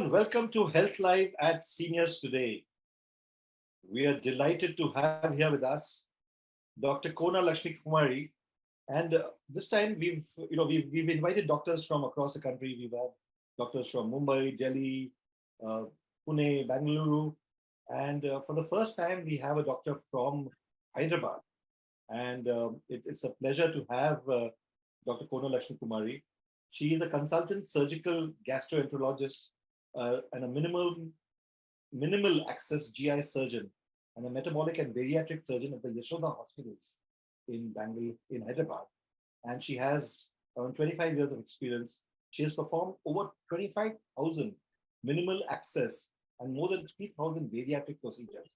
Everyone, welcome to Health Live at Seniors Today. We are delighted to have here with us Dr. Kona Lakshmi Kumari. And this time we've invited doctors from across the country. We've had doctors from Mumbai, Delhi, uh, Pune, Bangalore. And for the first time, we have a doctor from Hyderabad. And it's a pleasure to have Dr. Kona Lakshmi Kumari. She is a consultant surgical gastroenterologist and a minimal access GI surgeon and a metabolic and bariatric surgeon at the Yashoda Hospitals in Bangalore, in Hyderabad. And she has around 25 years of experience. She has performed over 25,000 minimal access and more than 3,000 bariatric procedures.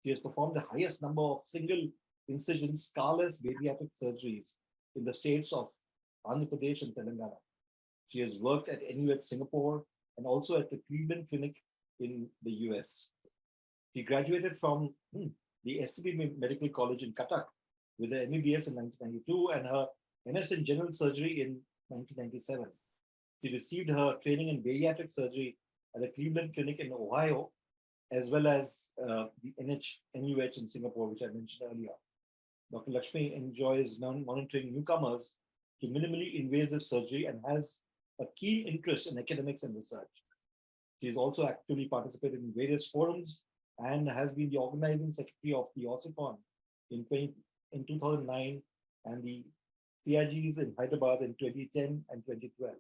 She has performed the highest number of single incision scarless bariatric surgeries in the states of Andhra Pradesh and Telangana. She has worked at NUH Singapore and also at the Cleveland Clinic in the US. She graduated from the SCB Medical College in Cuttack with her MBBS in 1992 and her MS in General Surgery in 1997. She received her training in bariatric surgery at the Cleveland Clinic in Ohio, as well as the NUH in Singapore, which I mentioned earlier. Dr. Lakshmi enjoys monitoring newcomers to minimally invasive surgery and has a keen interest in academics and research. She has also actively participated in various forums and has been the organizing secretary of the OSCON in 2009 and the PIGs in Hyderabad in 2010 and 2012,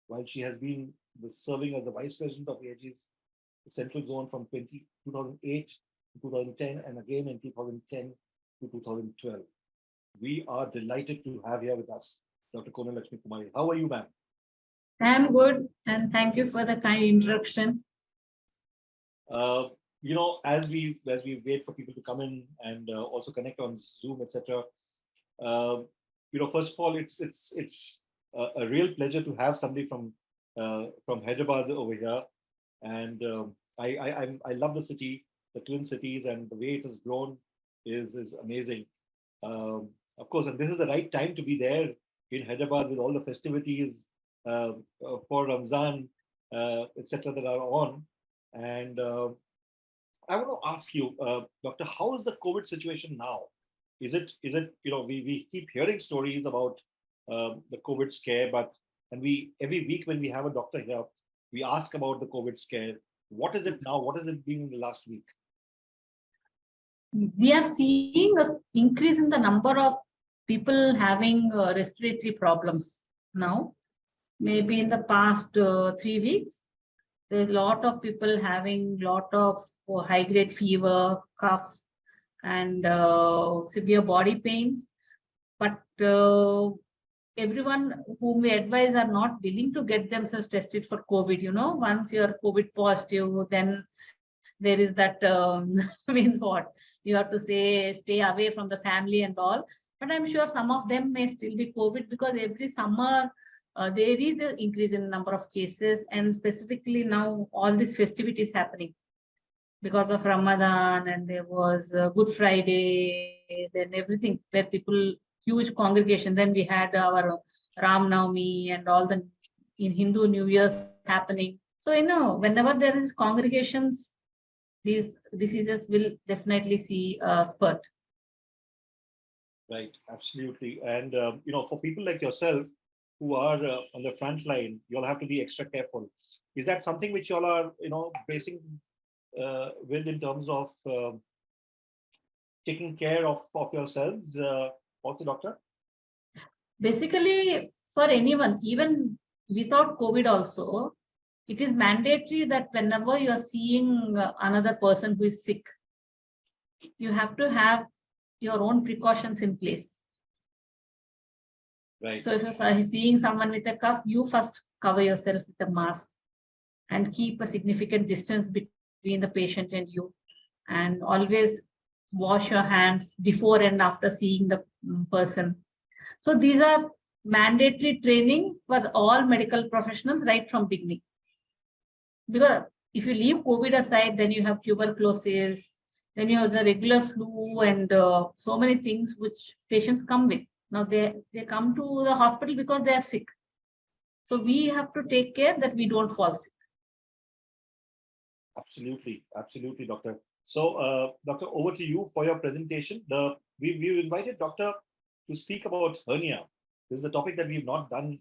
while she has been serving as the vice president of PIG's Central Zone from 2008 to 2010 and again in 2010 to 2012. We are delighted to have here with us Dr. Kona Lakshmi Kumari. How are you, ma'am? I'm good, and thank you for the kind introduction. As we wait for people to come in and also connect on Zoom, etc. First of all, it's a real pleasure to have somebody from Hyderabad over here, and I love the city, the Twin Cities, and the way it has grown is amazing. Of course, and this is the right time to be there in Hyderabad with all the festivities for Ramzan, etc. that are on. And I want to ask you, Doctor, how is the COVID situation now? Is it we keep hearing stories about the COVID scare, every week when we have a doctor here, we ask about the COVID scare. What is it now? What has it been in the last week? We are seeing an increase in the number of people having respiratory problems now. Maybe in the past 3 weeks, there's a lot of people having a lot of high-grade fever, cough, and severe body pains. But everyone whom we advise are not willing to get themselves tested for COVID. Once you're COVID positive, then there is that means what? You have to say, stay away from the family and all. But I'm sure some of them may still be COVID because every summer, there is an increase in number of cases, and specifically now all these festivities happening because of Ramadan, and there was Good Friday, then everything where people, huge congregation. Then we had our Ram Navami and all the in Hindu New Year's happening. So, whenever there is congregations, these diseases will definitely see a spurt. Right, absolutely. And, for people like yourself, who are on the front line, you'll have to be extra careful. Is that something which y'all are, bracing with in terms of taking care of yourselves, also, doctor? Basically, for anyone, even without COVID also, it is mandatory that whenever you're seeing another person who is sick, you have to have your own precautions in place. Right. So if you're seeing someone with a cough, you first cover yourself with a mask and keep a significant distance between the patient and you. And always wash your hands before and after seeing the person. So these are mandatory training for all medical professionals right from beginning. Because if you leave COVID aside, then you have tuberculosis, then you have the regular flu and so many things which patients come with. Now they come to the hospital because they are sick. So we have to take care that we don't fall sick. Absolutely, absolutely, doctor. So, doctor, over to you for your presentation. We invited doctor to speak about hernia. This is a topic that we've not done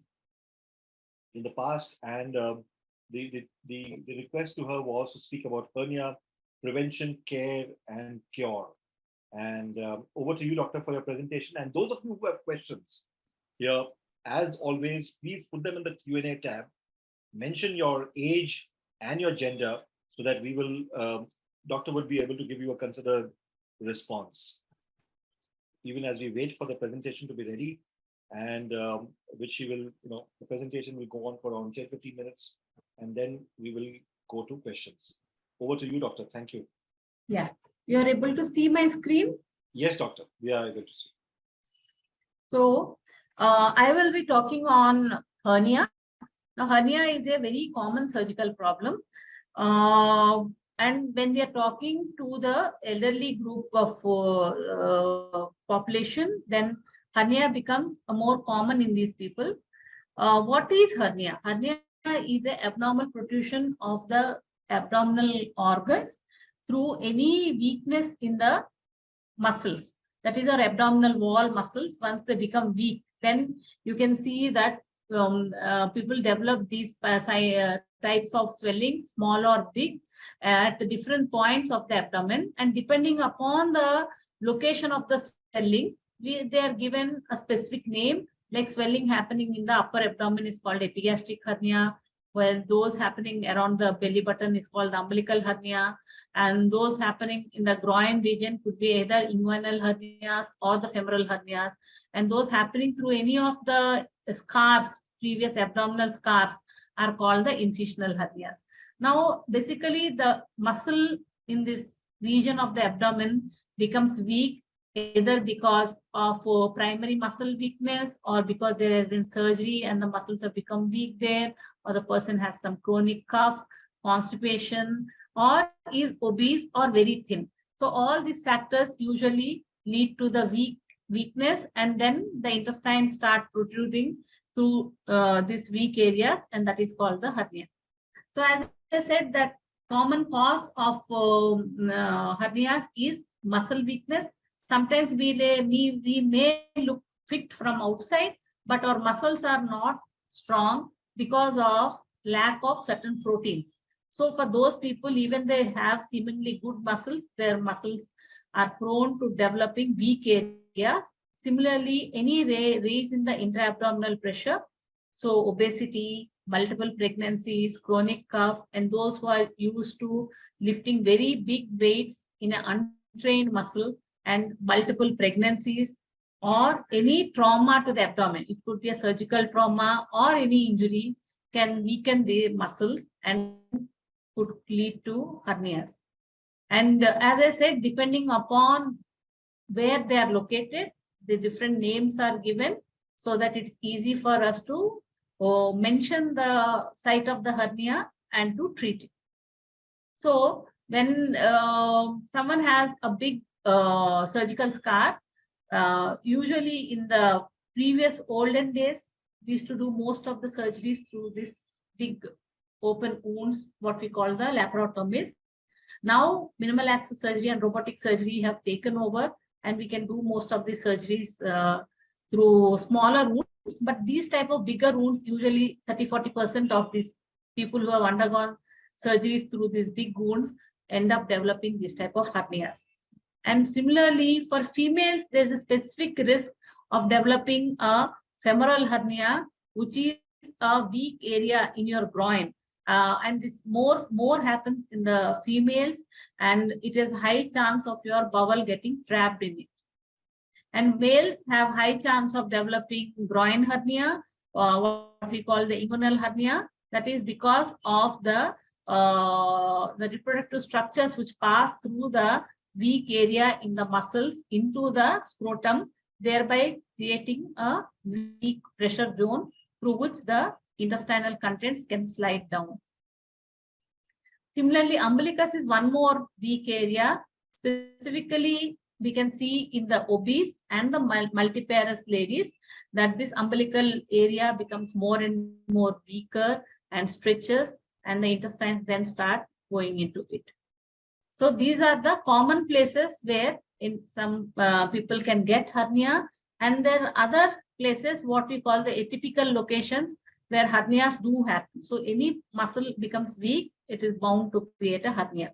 in the past, and the request to her was to speak about hernia prevention, care, and cure. And over to you, doctor, for your presentation. And those of you who have questions here, as always, please put them in the Q&A tab. Mention your age and your gender so that we will, doctor would be able to give you a considered response. Even as we wait for the presentation to be ready, and which he will, the presentation will go on for around 10-15 minutes, and then we will go to questions. Over to you, doctor. Thank you. Yeah, you are able to see my screen? Yes, doctor, we are able to see. So, I will be talking on hernia. Now, hernia is a very common surgical problem. And when we are talking to the elderly group of population, then hernia becomes more common in these people. What is hernia? Hernia is an abnormal protrusion of the abdominal organs through any weakness in the muscles. That is our abdominal wall muscles. Once they become weak, then you can see that people develop these types of swelling, small or big, at the different points of the abdomen. And depending upon the location of the swelling, they are given a specific name. Like swelling happening in the upper abdomen is called epigastric hernia, while those happening around the belly button is called the umbilical hernia, and those happening in the groin region could be either inguinal hernias or the femoral hernias, and those happening through any of the scars, previous abdominal scars, are called the incisional hernias. Now, basically, the muscle in this region of the abdomen becomes weak, either because of primary muscle weakness or because there has been surgery and the muscles have become weak there, or the person has some chronic cough, constipation, or is obese or very thin. So all these factors usually lead to the weakness, and then the intestines start protruding through these weak areas, and that is called the hernia. So as I said, that common cause of hernias is muscle weakness. Sometimes we may look fit from outside, but our muscles are not strong because of lack of certain proteins. So for those people, even they have seemingly good muscles, their muscles are prone to developing weak areas. Similarly, any raise in the intra-abdominal pressure, so obesity, multiple pregnancies, chronic cough, and those who are used to lifting very big weights in an untrained muscle, and multiple pregnancies, or any trauma to the abdomen. It could be a surgical trauma or any injury can weaken the muscles and could lead to hernias. And as I said, depending upon where they are located, the different names are given so that it's easy for us to mention the site of the hernia and to treat it. So when someone has a big surgical scar, usually in the previous olden days, we used to do most of the surgeries through this big open wounds, what we call the laparotomies. Now, minimal access surgery and robotic surgery have taken over, and we can do most of these surgeries through smaller wounds. But these type of bigger wounds, usually 30-40% of these people who have undergone surgeries through these big wounds end up developing this type of hernias. And similarly, for females, there's a specific risk of developing a femoral hernia, which is a weak area in your groin. And this more happens in the females, and it is high chance of your bowel getting trapped in it. And males have high chance of developing groin hernia, what we call the inguinal hernia. That is because of the reproductive structures which pass through the weak area in the muscles into the scrotum, thereby creating a weak pressure zone through which the intestinal contents can slide down. Similarly, umbilicus is one more weak area. Specifically, we can see in the obese and the multiparous ladies that this umbilical area becomes more and more weaker and stretches, and the intestines then start going into it. So these are the common places where in some people can get hernia, and there are other places what we call the atypical locations where hernias do happen. So any muscle becomes weak, it is bound to create a hernia.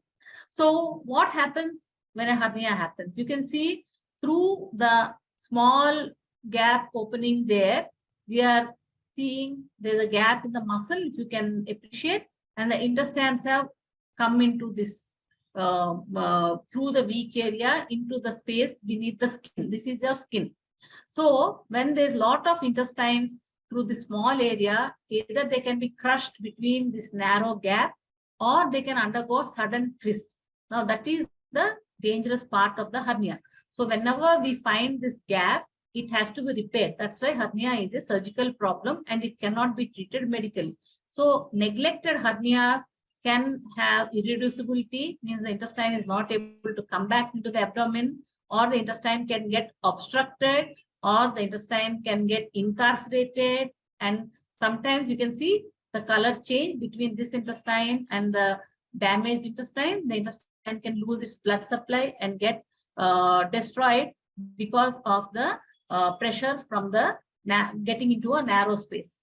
So what happens when a hernia happens? You can see through the small gap opening there, we are seeing there's a gap in the muscle, if you can appreciate, and the intestines have come into this through the weak area into the space beneath the skin. This is your skin. So when there's a lot of intestines through the small area, either they can be crushed between this narrow gap or they can undergo sudden twist. Now that is the dangerous part of the hernia. So whenever we find this gap, it has to be repaired. That's why hernia is a surgical problem and it cannot be treated medically. So neglected hernias can have irreducibility, means the intestine is not able to come back into the abdomen, or the intestine can get obstructed, or the intestine can get incarcerated. And sometimes you can see the color change between this intestine and the damaged intestine. The intestine can lose its blood supply and get destroyed because of the pressure from the getting into a narrow space.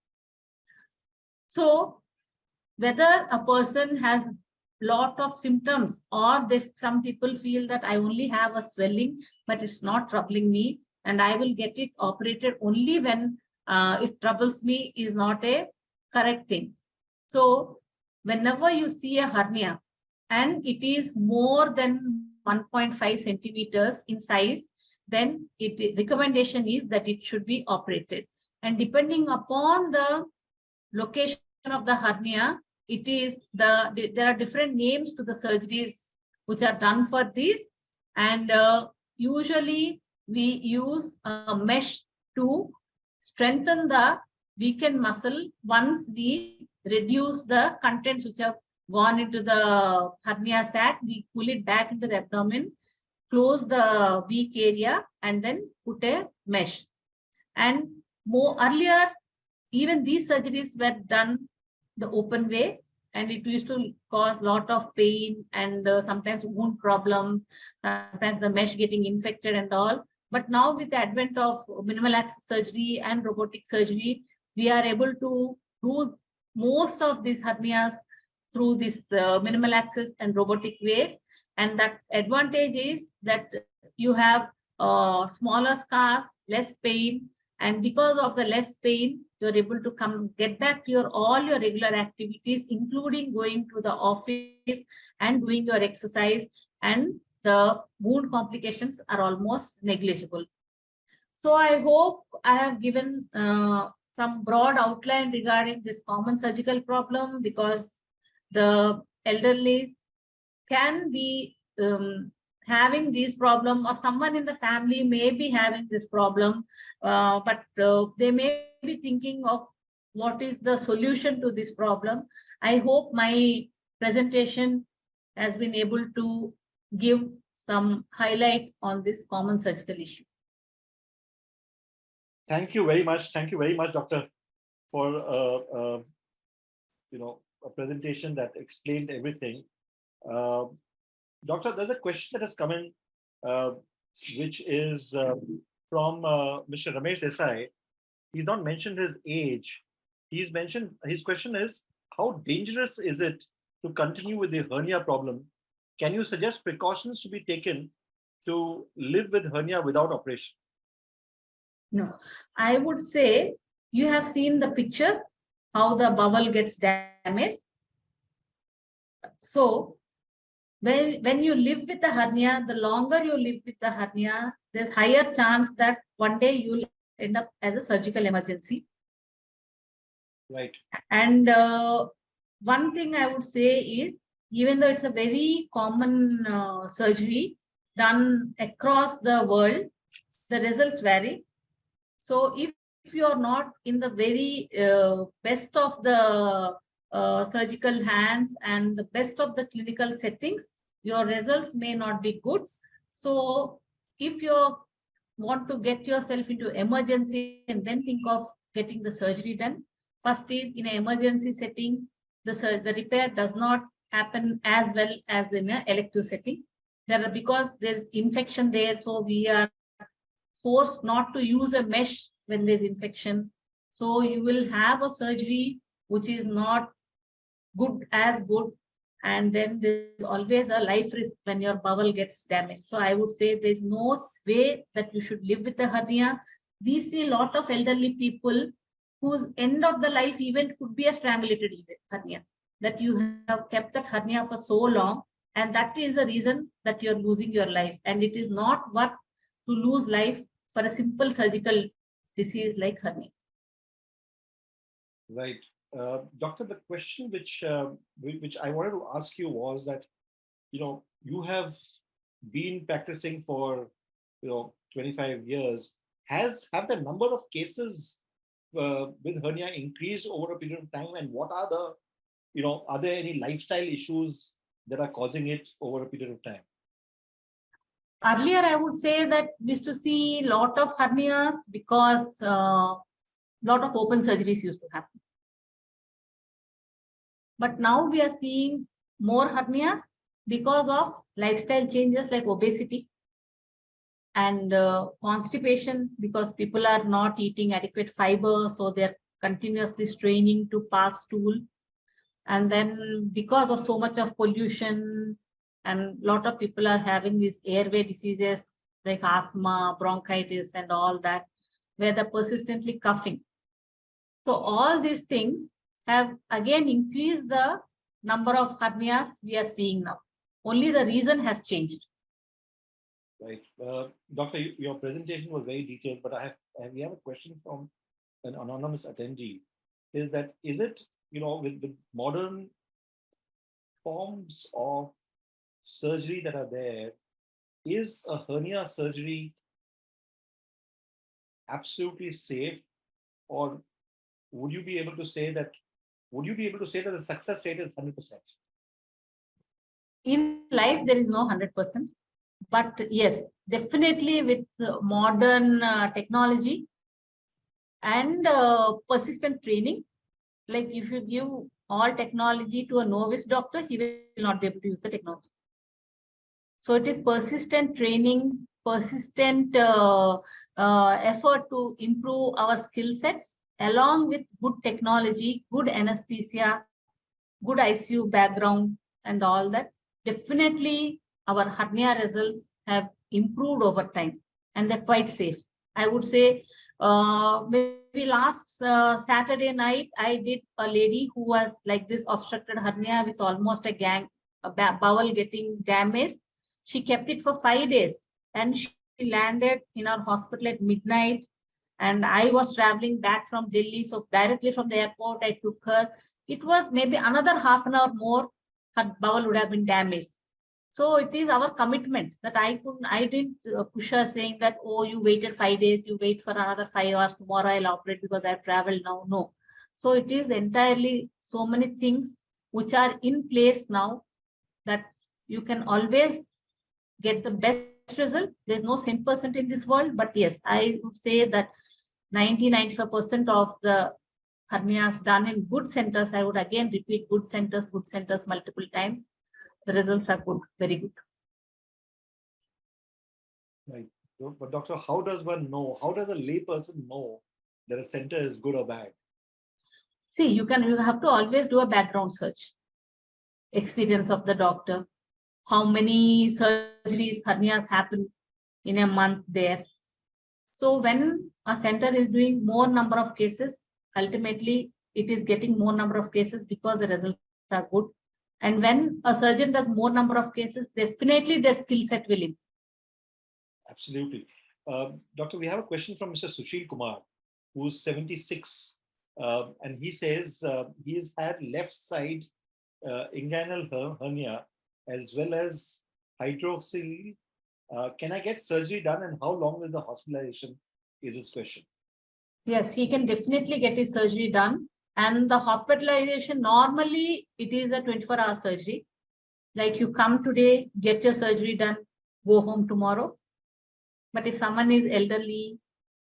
So whether a person has lot of symptoms, or some people feel that I only have a swelling, but it's not troubling me, and I will get it operated only when it troubles me, is not a correct thing. So whenever you see a hernia and it is more than 1.5 centimeters in size, then recommendation is that it should be operated. And depending upon the location of the hernia, it is there are different names to the surgeries which are done for this, and usually we use a mesh to strengthen the weakened muscle. Once we reduce the contents which have gone into the hernia sac, we pull it back into the abdomen, close the weak area, and then put a mesh. And more earlier, even these surgeries were done the open way, and it used to cause a lot of pain and sometimes wound problems, sometimes the mesh getting infected and all. But now with the advent of minimal access surgery and robotic surgery, we are able to do most of these hernias through this minimal access and robotic ways. And that advantage is that you have smaller scars, less pain, and because of the less pain, you're able to get back to all your regular activities, including going to the office and doing your exercise, and the wound complications are almost negligible. So I hope I have given some broad outline regarding this common surgical problem, because the elderly can be having this problem, or someone in the family may be having this problem, but they may be thinking of what is the solution to this problem. I hope my presentation has been able to give some highlight on this common surgical issue. Thank you very much. Thank you very much, Doctor, for a presentation that explained everything. Doctor, there's a question that has come in, which is from Mr. Ramesh Desai. He's not mentioned his age. He's mentioned, his question is, how dangerous is it to continue with the hernia problem? Can you suggest precautions to be taken to live with hernia without operation? No, I would say you have seen the picture, how the bowel gets damaged. So when you live with the hernia, the longer you live with the hernia, there's higher chance that one day you'll end up as a surgical emergency. Right. And one thing I would say is, even though it's a very common surgery done across the world, the results vary. So if you're not in the very best of the surgical hands and the best of the clinical settings, your results may not be good. So if you want to get yourself into emergency and then think of getting the surgery done, first is, in an emergency setting, the repair does not happen as well as in an elective setting. Because there's infection there, so we are forced not to use a mesh when there's infection. So you will have a surgery which is not good, and then there's always a life risk when your bowel gets damaged. So I would say there's no way that you should live with a hernia. We see a lot of elderly people whose end of the life event could be a strangulated hernia, that you have kept that hernia for so long, and that is the reason that you're losing your life. And it is not worth to lose life for a simple surgical disease like hernia. Right. Doctor, the question which I wanted to ask you was that, you have been practicing for, 25 years. Have the number of cases with hernia increased over a period of time? And what are are there any lifestyle issues that are causing it over a period of time? Earlier, I would say that we used to see a lot of hernias because a lot of open surgeries used to happen. But now we are seeing more hernias because of lifestyle changes like obesity and constipation, because people are not eating adequate fiber, so they're continuously straining to pass stool. And then because of so much of pollution, and a lot of people are having these airway diseases like asthma, bronchitis, and all that, where they're persistently coughing. So all these things have again increased the number of hernias we are seeing now. Only the reason has changed. Right. Doctor, your presentation was very detailed, but we have a question from an anonymous attendee. Is it, with the modern forms of surgery that are there, is a hernia surgery absolutely safe, or would you be able to say that the success rate is 100%? In life, there is no 100%. But yes, definitely with modern technology and persistent training, like if you give all technology to a novice doctor, he will not be able to use the technology. So it is persistent training, persistent effort to improve our skill sets, along with good technology, good anesthesia, good ICU background, and all that. Definitely, our hernia results have improved over time, and they're quite safe. I would say maybe last Saturday night, I did a lady who was like this obstructed hernia with almost a bowel getting damaged. She kept it for 5 days, and she landed in our hospital at midnight. And I was traveling back from Delhi. So directly from the airport, I took her. It was maybe another half an hour more, her bowel would have been damaged. So it is our commitment that I didn't push her saying that, oh, you waited 5 days, you wait for another 5 hours, tomorrow I'll operate because I've traveled now. No. So it is entirely so many things which are in place now that you can always get the best result. There's no 100% in this world, but yes, I would say that 90-95% of the hernias done in good centers, I would again repeat, good centers multiple times, the results are good, very good. Right. But doctor, how does a layperson know that a center is good or bad? See, you have to always do a background search. Experience of the doctor, how many surgeries, hernias happen in a month there. So when a center is doing more number of cases, ultimately it is getting more number of cases because the results are good. And when a surgeon does more number of cases, definitely their skill set will improve. Absolutely. Doctor, we have a question from Mr. Sushil Kumar, who's 76. And he says he has had left side inguinal hernia as well as hydroxyl. Can I get surgery done, and how long is the hospitalization? Is his question. Yes, he can definitely get his surgery done. And the hospitalization, normally it is a 24-hour surgery. Like you come today, get your surgery done, go home tomorrow. But if someone is elderly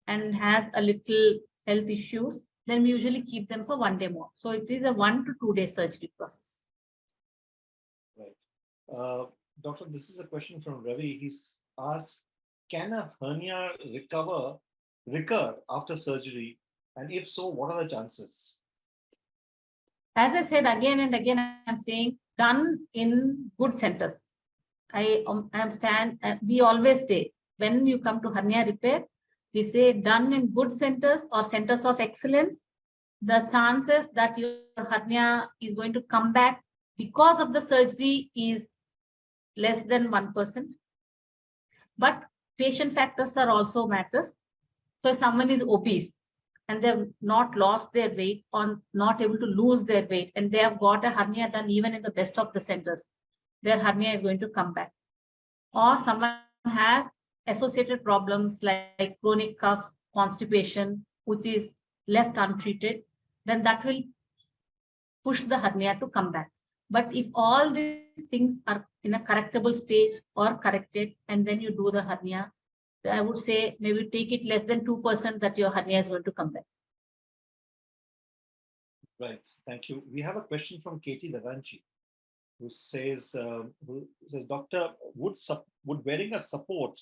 and has a little health issues, then we usually keep them for 1 day more. So it is a 1 to 2 day surgery process. Uh, Doctor, this is a question from Ravi. He's asked, can a hernia recur after surgery? And if so, what are the chances? As I said again and again, I'm saying done in good centers. We always say, when you come to hernia repair, we say done in good centers or centers of excellence. The chances that your hernia is going to come back because of the surgery is less than 1%. But patient factors are also matters. So if someone is obese and they've not lost their weight or not able to lose their weight, and they have got a hernia done even in the best of the centers, their hernia is going to come back. Or someone has associated problems like chronic cough, constipation, which is left untreated, then that will push the hernia to come back. But if all these things are in a correctable stage or corrected, and then you do the hernia, I would say maybe take it less than 2% that your hernia is going to come back. Right. Thank you. We have a question from Katie Davanchi, who says, Doctor, would wearing a support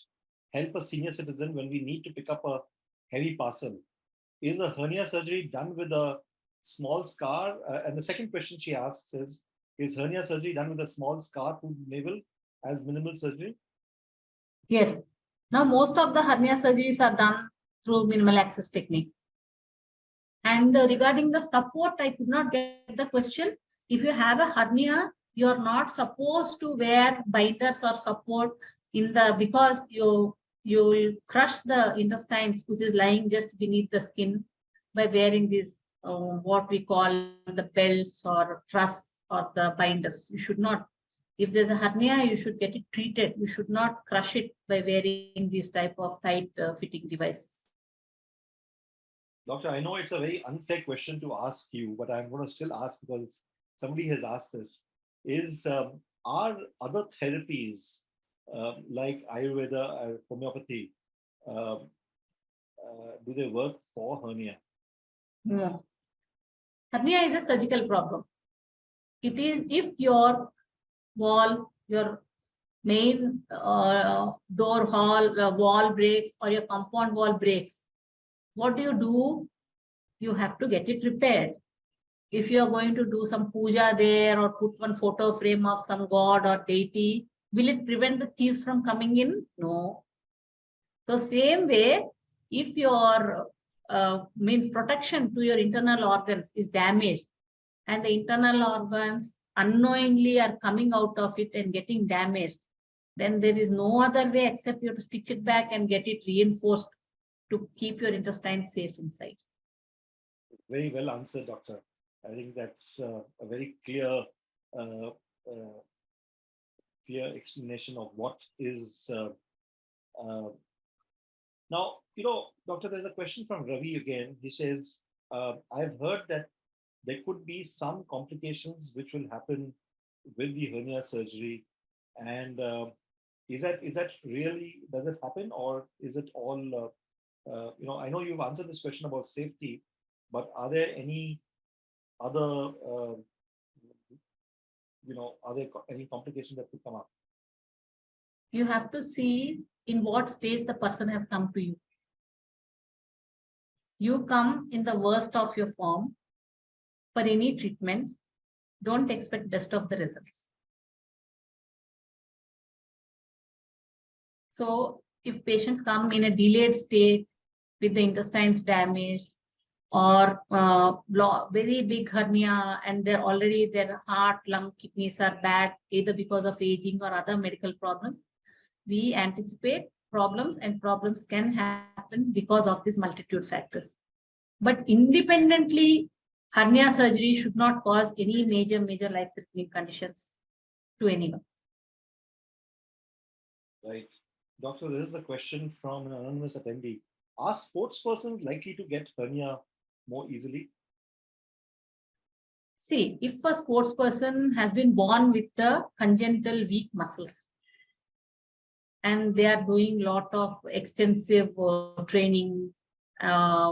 help a senior citizen when we need to pick up a heavy parcel? Is a hernia surgery done with a small scar? And the second question she asks is hernia surgery done with a small scar to navel as minimal surgery? Yes. Now, most of the hernia surgeries are done through minimal access technique. And regarding the support, I could not get the question. If you have a hernia, you are not supposed to wear binders or support because you will crush the intestines, which is lying just beneath the skin, by wearing these what we call the belts or truss or the binders. You should not. If there's a hernia, you should get it treated. You should not crush it by wearing these type of tight fitting devices. Doctor, I know it's a very unfair question to ask you, but I'm going to still ask because somebody has asked this. Are other therapies like Ayurveda, homeopathy, do they work for hernia? No. Hernia is a surgical problem. It is if your wall, your main door wall breaks or your compound wall breaks, what do? You have to get it repaired. If you are going to do some puja there or put one photo frame of some god or deity, will it prevent the thieves from coming in? No. So same way, if your means protection to your internal organs is damaged and the internal organs unknowingly are coming out of it and getting damaged, then there is no other way except you have to stitch it back and get it reinforced to keep your intestine safe inside. Very well answered, Doctor. I think that's a very clear explanation of what is. Now, Doctor, there's a question from Ravi again. He says, I've heard that there could be some complications which will happen with the hernia surgery. And is that really, does it happen, or is it all, I know you've answered this question about safety, but are there any other, are there any complications that could come up? You have to see in what stage the person has come to you. You come in the worst of your form for any treatment, don't expect best of the results. So if patients come in a delayed state with the intestines damaged or very big hernia and they're already their heart, lung, kidneys are bad, either because of aging or other medical problems, we anticipate problems, and problems can happen because of these multitude factors. But independently, hernia surgery should not cause any major life-threatening conditions to anyone. Right. Doctor, this is a question from an anonymous attendee. Are sports persons likely to get hernia more easily? See, if a sports person has been born with the congenital weak muscles and they are doing a lot of extensive training,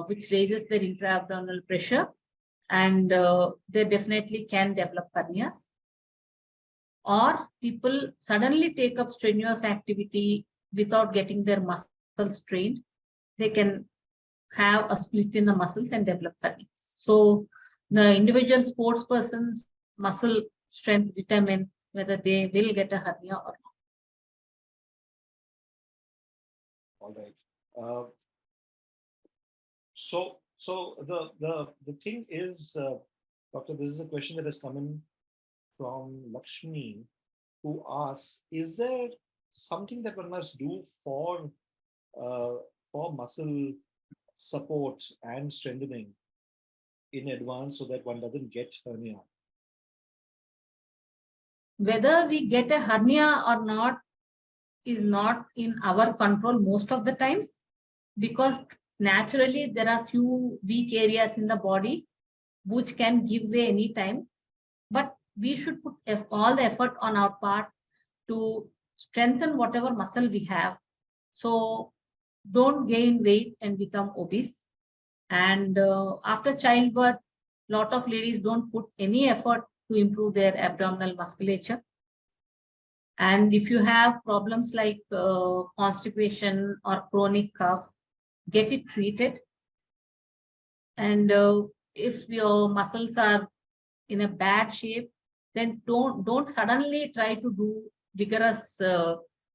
which raises their intra-abdominal pressure, and they definitely can develop hernias. or people suddenly take up strenuous activity without getting their muscles trained. They can have a split in the muscles and develop hernia. So the individual sports person's muscle strength determines whether they will get a hernia or not. All right. So the thing is, Doctor, this is a question that has come in from Lakshmi, who asks: is there something that one must do for muscle support and strengthening in advance so that one doesn't get hernia? Whether we get a hernia or not is not in our control most of the times, because naturally there are few weak areas in the body which can give way any time. But we should put all the effort on our part to strengthen whatever muscle we have. So don't gain weight and become obese. And after childbirth, lot of ladies don't put any effort to improve their abdominal musculature. And if you have problems like constipation or chronic cough, get it treated. And if your muscles are in a bad shape, then don't suddenly try to do vigorous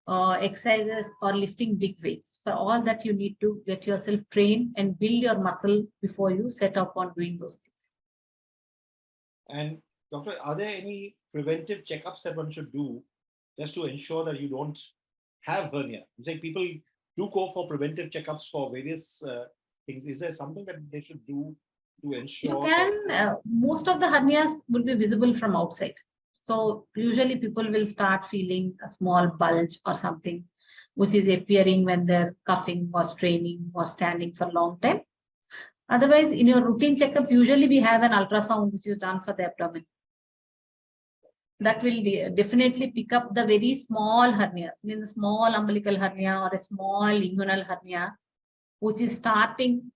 exercises or lifting big weights. For all that, you need to get yourself trained and build your muscle before you set up on doing those things. And doctor, are there any preventive checkups that one should do just to ensure that you don't have hernia? You say people do go for preventive checkups for various things. Is there something that they should do to ensure? You can, most of the hernias will be visible from outside. So usually people will start feeling a small bulge or something, which is appearing when they're coughing or straining or standing for a long time. Otherwise, in your routine checkups, usually we have an ultrasound which is done for the abdomen. That will definitely pick up the very small hernias, means small umbilical hernia or a small inguinal hernia, which is starting.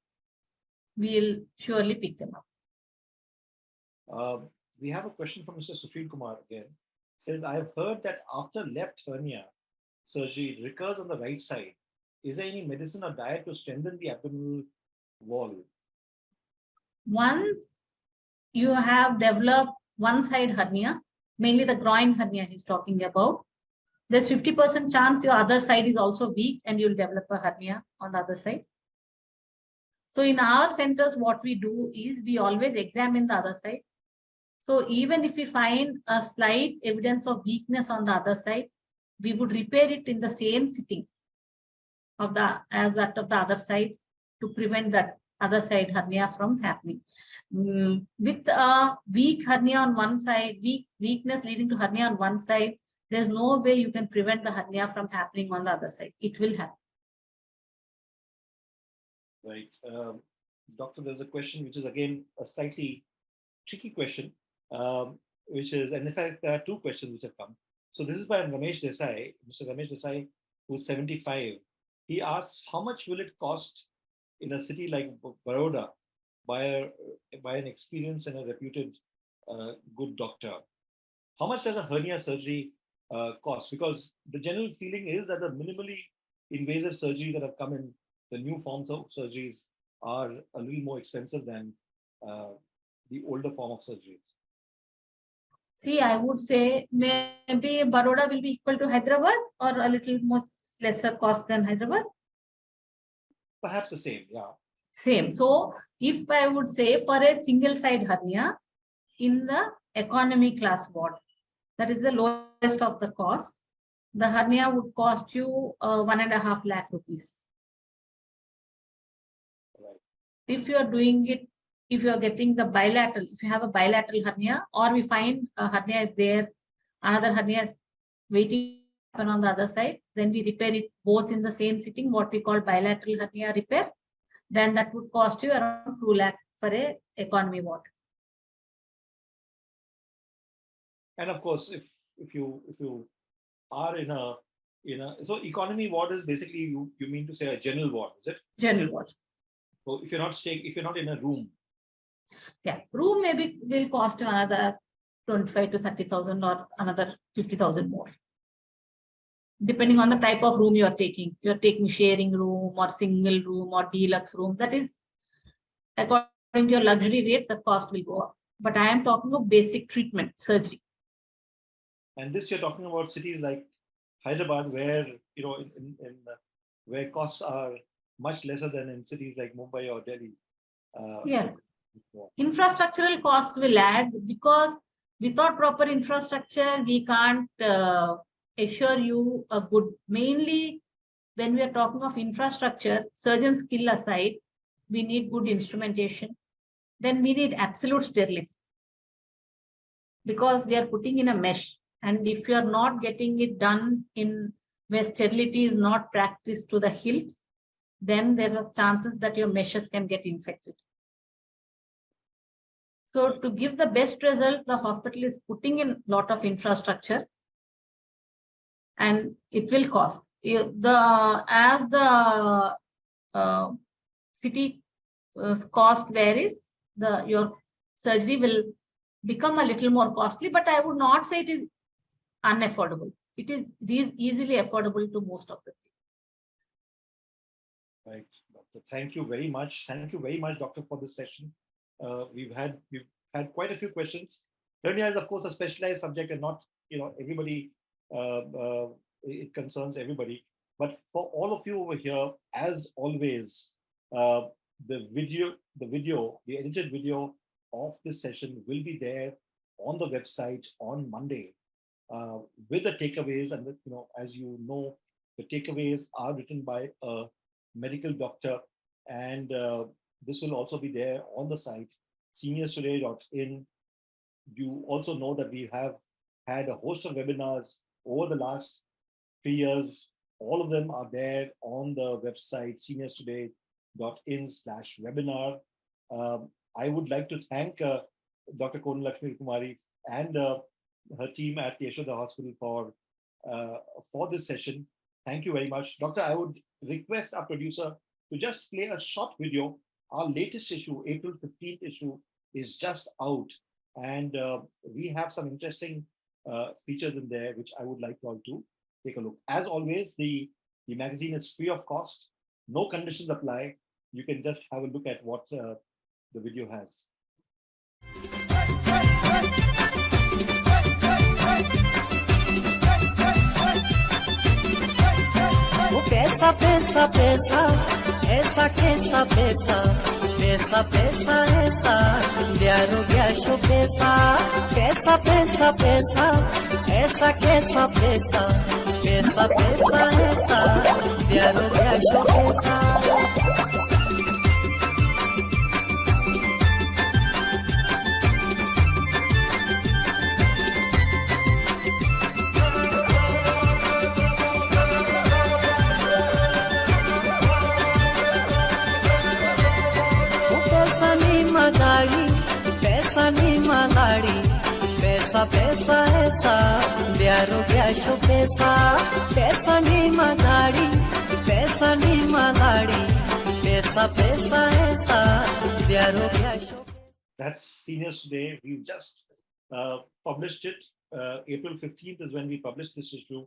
We'll surely pick them up. We have a question from Mr. Sushil Kumar again. Says, I have heard that after left hernia surgery, it recurs on the right side. Is there any medicine or diet to strengthen the abdominal wall? Once you have developed one side hernia, mainly the groin hernia he's talking about, there's 50% chance your other side is also weak and you'll develop a hernia on the other side. So in our centers, what we do is we always examine the other side. So even if we find a slight evidence of weakness on the other side, we would repair it in the same sitting as that of the other side to prevent that other side hernia from happening. With a weak hernia on one side, weakness leading to hernia on one side, there's no way you can prevent the hernia from happening on the other side. It will happen. Right. Doctor, there's a question which is again a slightly tricky question, which is, and in fact, there are two questions which have come. So this is by Ramesh Desai, Mr. Ramesh Desai, who's 75. He asks, how much will it cost in a city like Baroda by an experienced and a reputed good doctor? How much does a hernia surgery cost? Because the general feeling is that the minimally invasive surgeries that have come in, the new forms of surgeries, are a little more expensive than the older form of surgeries. See, I would say maybe Baroda will be equal to Hyderabad or a little more lesser cost than Hyderabad. Perhaps the same, yeah. Same. So if I would say for a single side hernia in the economy class ward, that is the lowest of the cost, the hernia would cost you 1.5 lakh rupees. Right. If you are doing it, if you are getting the bilateral, if you have a bilateral hernia, or we find a hernia is there, another hernia is waiting on the other side, then we repair it both in the same sitting, what we call bilateral hernia repair, then that would cost you around 2 lakh for a economy ward. And of course, if you are in a so economy ward is basically you mean to say a general ward, is it? General ward. So if you're not in a room. Yeah, room maybe will cost you another 25 to 30,000 or another 50,000 more. Depending on the type of room you are taking. You are taking sharing room or single room or deluxe room. That is, according to your luxury rate, the cost will go up. But I am talking of basic treatment, surgery. And this you're talking about cities like Hyderabad, where where costs are much lesser than in cities like Mumbai or Delhi. Yes. Infrastructural costs will add, because without proper infrastructure, we can't assure you a good, mainly when we are talking of infrastructure, surgeon skill aside, we need good instrumentation. Then we need absolute sterility, because we are putting in a mesh. And if you are not getting it done in where sterility is not practiced to the hilt, then there are chances that your meshes can get infected. So to give the best result, the hospital is putting in a lot of infrastructure, and it will cost. As the city cost varies, your surgery will become a little more costly, but I would not say it is unaffordable. It is easily affordable to most of the people. Right, doctor. Thank you very much. Thank you very much, doctor, for this session. We've had quite a few questions. Hernia is, of course, a specialized subject, and not everybody. It concerns everybody. But for all of you over here, as always, the edited video of this session will be there on the website on Monday, with the takeaways. And as you know, the takeaways are written by a medical doctor, and this will also be there on the site seniorstoday.in. You also know that we have had a host of webinars over the last 3 years. All of them are there on the website seniorstoday.in/webinar. I would like to thank Dr. Kona Lakshmi Kumari and her team at Yashoda Hospital for this session. Thank you very much. Doctor, I would request our producer to just play a short video. Our latest issue, April 15th issue, is just out, and we have some interesting features in there, which I would like you all to take a look. As always, the magazine is free of cost. No conditions apply. You can just have a look at what the video has. Pesa, pesa, pesa, esa que esa pesa, pesa, pesa, esa, diario viajo pesa, pesa, pesa, pesa, esa que esa pesa, pesa, pesa, esa, diario viajo pesa. Pesa, pesa, esa, diario viajo pesa, pesa ni madari, pesa ni madari, pesa, pesa, esa, diario viajo. That's Seniors Today. We've just published it. April 15th is when we published this issue.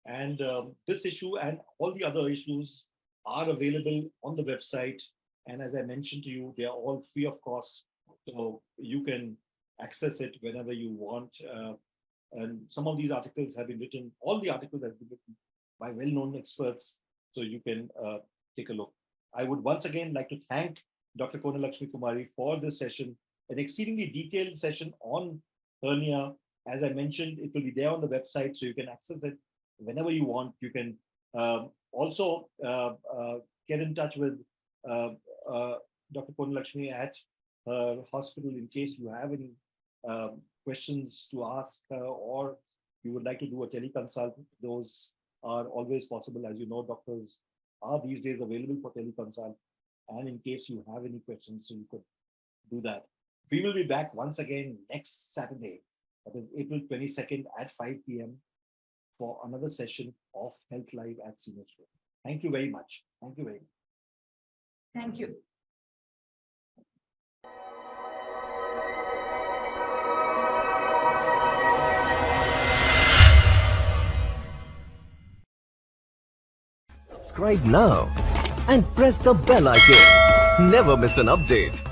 And this issue and all the other issues are available on the website. And as I mentioned to you, they are all free of cost. So you can access it whenever you want. And some of these articles have been written, all the articles have been written by well-known experts. So you can take a look. I would once again like to thank Dr. Kona Lakshmi Kumari for this session, an exceedingly detailed session on hernia. As I mentioned, it will be there on the website, so you can access it whenever you want. You can also get in touch with Dr. Kona Lakshmi at her hospital in case you have any questions to ask or you would like to do a teleconsult. Those are always possible. As you know, doctors are these days available for teleconsult. And in case you have any questions, so you could do that. We will be back once again next Saturday, that is April 22nd at 5 p.m. for another session of Health Live at Senior Show. Thank you very much. Thank you very much. Thank you. subscribe now and press the bell icon. Never miss an update.